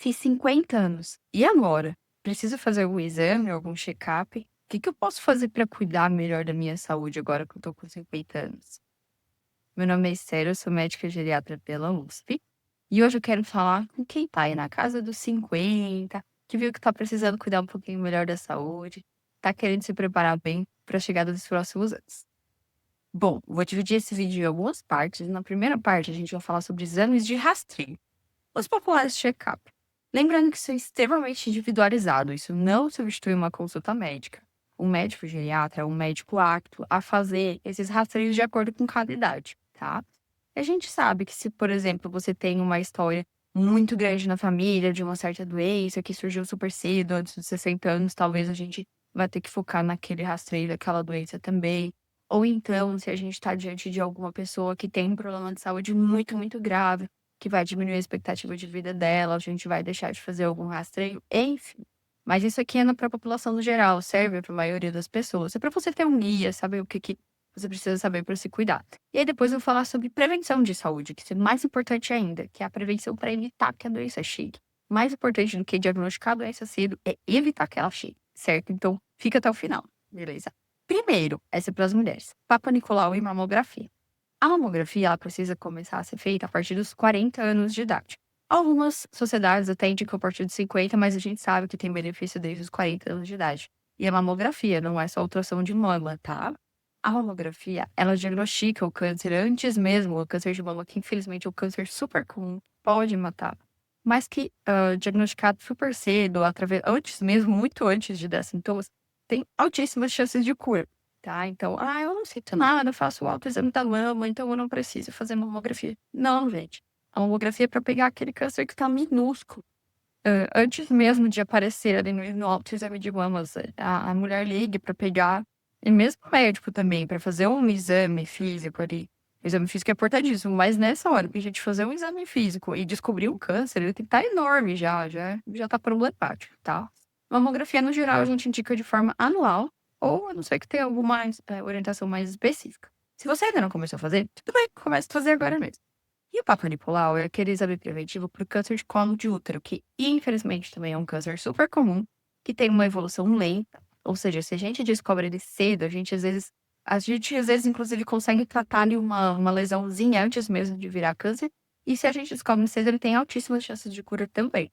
Fiz 50 anos. E agora? Preciso fazer algum exame, algum check-up? O que que eu posso fazer para cuidar melhor da minha saúde agora que eu tô com 50 anos? Meu nome é Esther, eu sou médica geriatra pela USP. E hoje eu quero falar com quem tá aí na casa dos 50, que viu que tá precisando cuidar um pouquinho melhor da saúde, tá querendo se preparar bem para a chegada dos próximos anos. Bom, vou dividir esse vídeo em algumas partes. Na primeira parte, a gente vai falar sobre exames de rastreio, os populares check-up. Lembrando que isso é extremamente individualizado, isso não substitui uma consulta médica. O médico geriatra é um médico apto a fazer esses rastreios de acordo com cada idade, tá? A gente sabe que se, por exemplo, você tem uma história muito grande na família de uma certa doença que surgiu super cedo, antes dos 60 anos, talvez a gente vai ter que focar naquele rastreio daquela doença também. Ou então, se a gente está diante de alguma pessoa que tem um problema de saúde muito, muito grave, que vai diminuir a expectativa de vida dela, a gente vai deixar de fazer algum rastreio, enfim. Mas isso aqui é para a população no geral, serve para a maioria das pessoas. É para você ter um guia, saber o que, que você precisa saber para se cuidar. E aí depois eu vou falar sobre prevenção de saúde, que isso é mais importante ainda, que é a prevenção para evitar que a doença chegue. Mais importante do que diagnosticar a doença cedo é evitar que ela chegue, certo? Então, fica até o final, beleza? Primeiro, essa é para as mulheres. Papa Nicolau e mamografia. A mamografia, ela precisa começar a ser feita a partir dos 40 anos de idade. Algumas sociedades até indicam a partir dos 50, mas a gente sabe que tem benefício desde os 40 anos de idade. E a mamografia não é só ultrassom de mama, tá? A mamografia, ela diagnostica o câncer antes mesmo, o câncer de mama, que infelizmente é um câncer super comum, pode matar. Mas que, diagnosticado super cedo, antes mesmo, muito antes de dar sintomas, tem altíssimas chances de cura, tá? Então, eu não sinto nada, eu faço o autoexame da mama, então eu não preciso fazer mamografia. Não, gente. A mamografia é para pegar aquele câncer que tá minúsculo. Antes mesmo de aparecer ali no autoexame de mamas, a mulher liga para pegar, e mesmo o médico também, para fazer um exame físico ali. O exame físico é importantíssimo, mas nessa hora, pra gente fazer um exame físico e descobrir um câncer, ele tem que estar enorme já tá problemático, tá? Mamografia, no geral, a gente indica de forma anual, ou a não ser que tenha alguma orientação mais específica. Se você ainda não começou a fazer, tudo bem, comece a fazer agora mesmo. E o Papa Nicolau é aquele exame preventivo para o câncer de colo de útero, que infelizmente também é um câncer super comum, que tem uma evolução lenta. Ou seja, se a gente descobre ele cedo, a gente às vezes inclusive consegue tratar ali uma lesãozinha antes mesmo de virar câncer. E se a gente descobre cedo, ele tem altíssimas chances de cura também.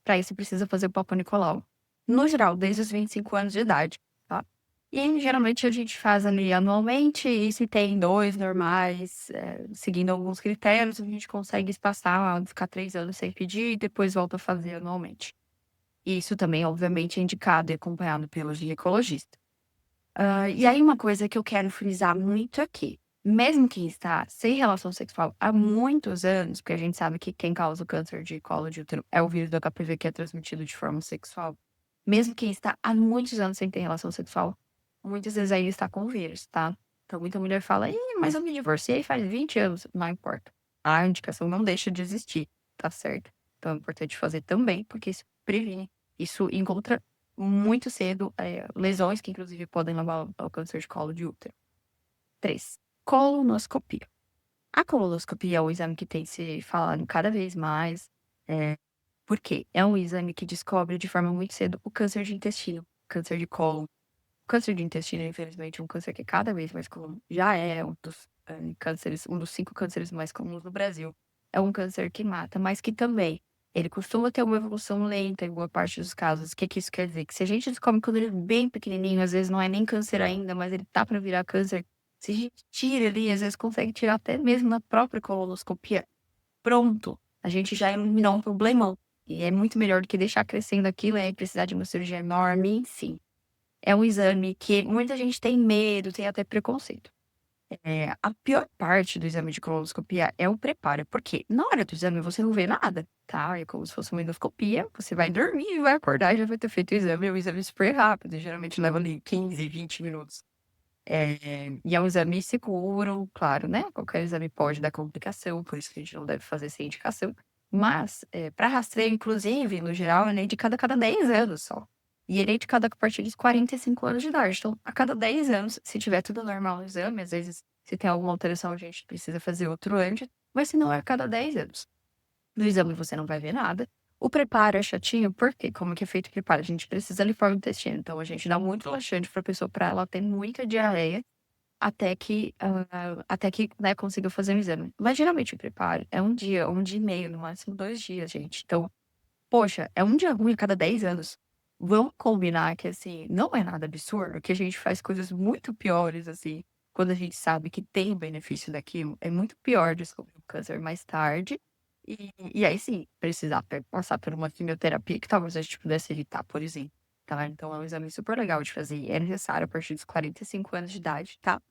Para isso precisa fazer o Papa Nicolau. No geral, desde os 25 anos de idade, tá? E geralmente a gente faz ali anualmente, e se tem 2 normais, seguindo alguns critérios, a gente consegue espaçar, ficar 3 anos sem pedir e depois volta a fazer anualmente. E isso também, obviamente, é indicado e acompanhado pelo ginecologista. E aí uma coisa que eu quero frisar muito aqui, mesmo quem está sem relação sexual há muitos anos, porque a gente sabe que quem causa o câncer de colo de útero é o vírus do HPV que é transmitido de forma sexual, mesmo quem está há muitos anos sem ter relação sexual, muitas vezes ainda está com o vírus, tá? Então muita mulher fala: "Ih, mas eu me divorciei faz 20 anos", não importa. A indicação não deixa de existir, tá certo? Então é importante fazer também, porque isso previne, isso encontra muito cedo, lesões que inclusive podem levar ao câncer de colo de útero. 3, colonoscopia. A colonoscopia é o exame que tem se falado cada vez mais, porque é um exame que descobre de forma muito cedo o câncer de intestino, câncer de colo. O câncer de intestino, infelizmente, é um câncer que é cada vez mais comum. Já é um dos, cânceres, um dos 5 cânceres mais comuns no Brasil. É um câncer que mata, mas que também ele costuma ter uma evolução lenta em boa parte dos casos. O que que isso quer dizer? Que se a gente descobre quando ele é bem pequenininho, às vezes não é nem câncer ainda, mas ele tá para virar câncer, se a gente tira ali, às vezes consegue tirar até mesmo na própria colonoscopia, pronto, a gente já eliminou um problemão. E é muito melhor do que deixar crescendo aquilo e aí precisar de uma cirurgia enorme, enfim. É um exame que muita gente tem medo, tem até preconceito. A pior parte do exame de colonoscopia é o preparo, porque na hora do exame você não vê nada, tá? É como se fosse uma endoscopia, você vai dormir e vai acordar e já vai ter feito o exame, é um exame super rápido, geralmente leva ali 15, 20 minutos. E é um exame seguro, claro, né? Qualquer exame pode dar complicação, por isso que a gente não deve fazer sem indicação. Mas, para rastreio, inclusive, no geral, ele é indicado a cada 10 anos só. E ele é indicado a partir dos 45 anos de idade. Então, a cada 10 anos, se tiver tudo normal no exame, às vezes, se tem alguma alteração, a gente precisa fazer outro antes, mas se não é a cada 10 anos. No exame você não vai ver nada. O preparo é chatinho, porque como que é feito o preparo? A gente precisa limpar o intestino, então a gente dá muito laxante pra pessoa, pra ela ter muita diarreia, até que, né, consiga fazer o exame. Mas geralmente o preparo é 1 dia e meio, no máximo 2 dias, gente. Então, poxa, é 1 dia ruim a cada 10 anos. Vamos combinar que, assim, não é nada absurdo, que a gente faz coisas muito piores, assim, quando a gente sabe que tem o benefício daquilo. É muito pior descobrir o câncer mais tarde e aí sim, precisar passar por uma quimioterapia que talvez a gente pudesse evitar, por exemplo, tá. Então é um exame super legal de fazer e é necessário a partir dos 45 anos de idade, tá.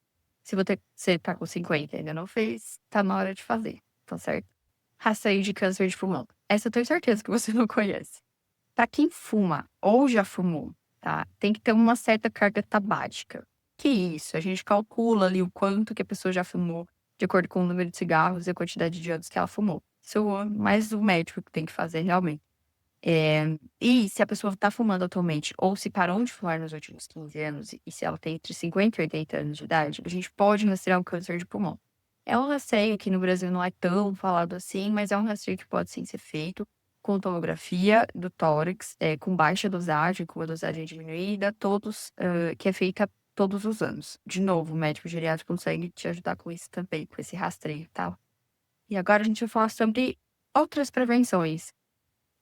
Se você tá com 50 e ainda não fez, tá na hora de fazer, tá certo? Rastreio de câncer de pulmão. Essa eu tenho certeza que você não conhece. Para quem fuma ou já fumou, tá, tem que ter uma certa carga tabágica. Que isso? A gente calcula ali o quanto que a pessoa já fumou, de acordo com o número de cigarros e a quantidade de anos que ela fumou. Isso é mais o médico que tem que fazer realmente. E se a pessoa está fumando atualmente ou se parou de fumar nos últimos 15 anos e se ela tem entre 50 e 80 anos de idade, a gente pode rastrear um câncer de pulmão. É um rastreio que no Brasil não é tão falado assim, mas é um rastreio que pode sim ser feito com tomografia do tórax, com baixa dosagem, com a dosagem diminuída, que é feita todos os anos. De novo, o médico geriátrico consegue te ajudar com isso também, com esse rastreio, tá? E agora a gente vai falar sobre outras prevenções.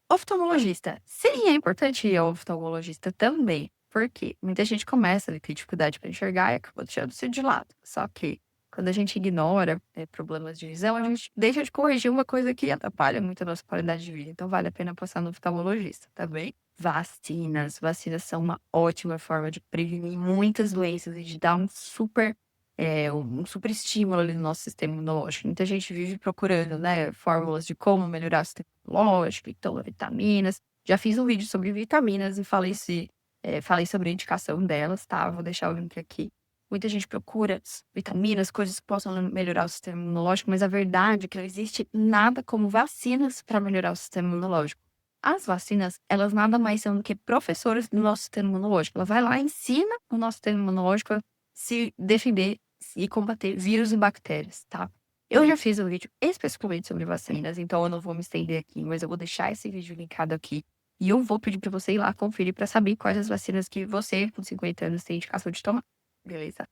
Oftalmologista. Sim, é importante ir ao oftalmologista também, porque muita gente começa a ter dificuldade para enxergar e acaba deixando-se de lado. Só que quando a gente ignora, problemas de visão, a gente deixa de corrigir uma coisa que atrapalha muito a nossa qualidade de vida. Então vale a pena passar no oftalmologista, tá bem? Vacinas. Vacinas são uma ótima forma de prevenir muitas doenças e de dar um super estímulo ali no nosso sistema imunológico. Muita gente vive procurando, né, fórmulas de como melhorar o sistema imunológico, então vitaminas. Já fiz um vídeo sobre vitaminas e falei sobre a indicação delas, tá? Vou deixar o link aqui. Muita gente procura vitaminas, coisas que possam melhorar o sistema imunológico, mas a verdade é que não existe nada como vacinas para melhorar o sistema imunológico. As vacinas, elas nada mais são do que professores do nosso sistema imunológico. Ela vai lá e ensina o nosso sistema imunológico a se defender e combater vírus e bactérias, tá? Eu já fiz um vídeo especificamente sobre vacinas, então eu não vou me estender aqui, mas eu vou deixar esse vídeo linkado aqui. E eu vou pedir pra você ir lá conferir pra saber quais as vacinas que você, com 50 anos, tem indicação de tomar. Beleza?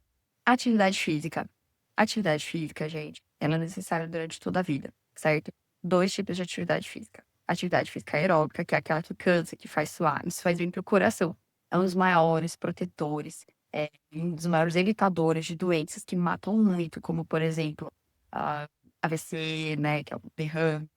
Atividade física. Atividade física, gente, ela é necessária durante toda a vida, certo? 2 tipos de atividade física. Atividade física aeróbica, que é aquela que cansa, que faz suar, isso faz bem pro coração. É um dos maiores protetores, um dos maiores evitadores de doenças que matam muito, como, por exemplo, a AVC, né, que é o derrame,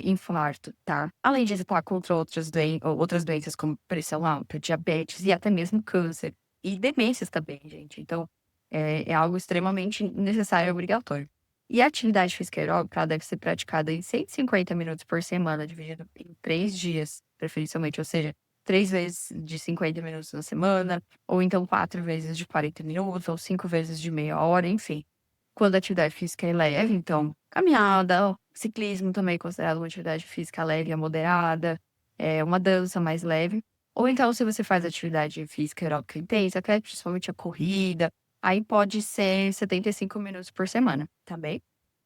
infarto, tá? Além de evitar contra outras doenças como pressão alta, diabetes e até mesmo câncer. E demências também, gente. Então, é algo extremamente necessário e obrigatório. E a atividade física aeróbica, ela deve ser praticada em 150 minutos por semana, dividido em 3 dias, preferencialmente, ou seja, 3 vezes de 50 minutos na semana, ou então 4 vezes de 40 minutos, ou 5 vezes de meia hora, enfim. Quando a atividade física é leve, então, caminhada, ciclismo também é considerado uma atividade física leve a moderada, uma dança mais leve. Ou então, se você faz atividade física aeróbica intensa, que é principalmente a corrida, aí pode ser 75 minutos por semana, tá bem?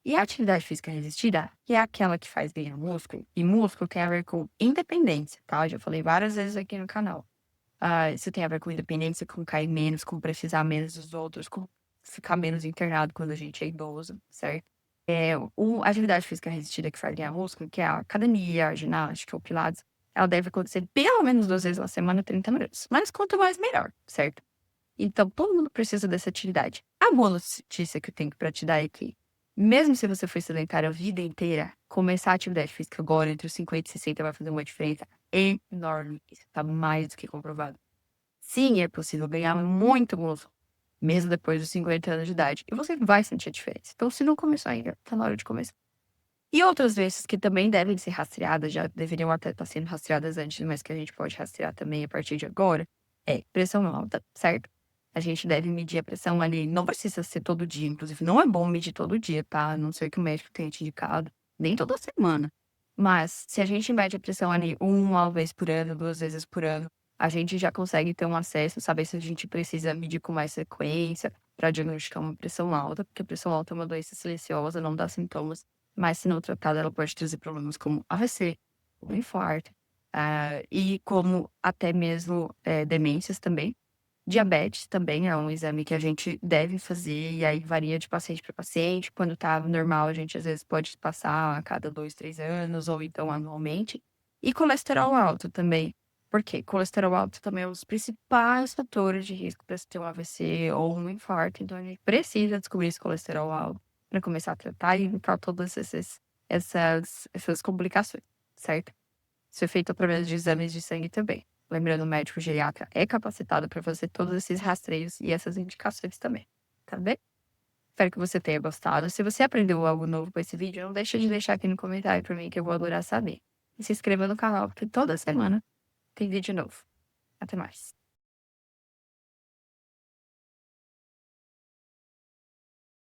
E a atividade física resistida, que é aquela que faz ganhar músculo, e músculo tem a ver com independência, tá? Eu já falei várias vezes aqui no canal. Isso tem a ver com independência, com cair menos, com precisar menos dos outros, com ficar menos internado quando a gente é idoso, certo? A atividade física resistida que faz ganhar músculo, que é a academia, a ginástica, o pilates, ela deve acontecer pelo menos 2 vezes na semana, 30 minutos. Mas quanto mais, melhor, certo? Então, todo mundo precisa dessa atividade. A boa notícia que eu tenho pra te dar é que, mesmo se você foi sedentário a vida inteira, começar a atividade física agora, entre os 50 e 60, vai fazer uma diferença enorme. Isso tá mais do que comprovado. Sim, é possível ganhar muito músculo, mesmo depois dos 50 anos de idade. E você vai sentir a diferença. Então, se não começou ainda, tá na hora de começar. E outras doenças que também devem ser rastreadas, já deveriam até estar sendo rastreadas antes, mas que a gente pode rastrear também a partir de agora, é pressão alta, certo? A gente deve medir a pressão ali, não precisa ser todo dia, inclusive não é bom medir todo dia, tá? A não ser que o médico tenha te indicado, nem toda semana. Mas se a gente mede a pressão ali uma vez por ano, 2 vezes por ano, a gente já consegue ter um acesso, saber se a gente precisa medir com mais frequência para diagnosticar uma pressão alta, porque a pressão alta é uma doença silenciosa, não dá sintomas, mas se não tratada, ela pode trazer problemas como AVC, um infarto, e como até mesmo, demências também. Diabetes também é um exame que a gente deve fazer, e aí varia de paciente para paciente. Quando tá normal, a gente às vezes pode passar a cada 2, 3 anos ou então anualmente. E colesterol alto também. Por quê? Colesterol alto também é um dos principais fatores de risco para você ter um AVC ou um infarto, então a gente precisa descobrir esse colesterol alto para começar a tratar e evitar todas essas complicações, certo? Isso é feito através de exames de sangue também. Lembrando, o médico geriatra é capacitado para fazer todos esses rastreios e essas indicações também, tá bem? Espero que você tenha gostado. Se você aprendeu algo novo com esse vídeo, não deixa de deixar aqui no comentário para mim que eu vou adorar saber. E se inscreva no canal, porque toda semana tem vídeo novo. Até mais.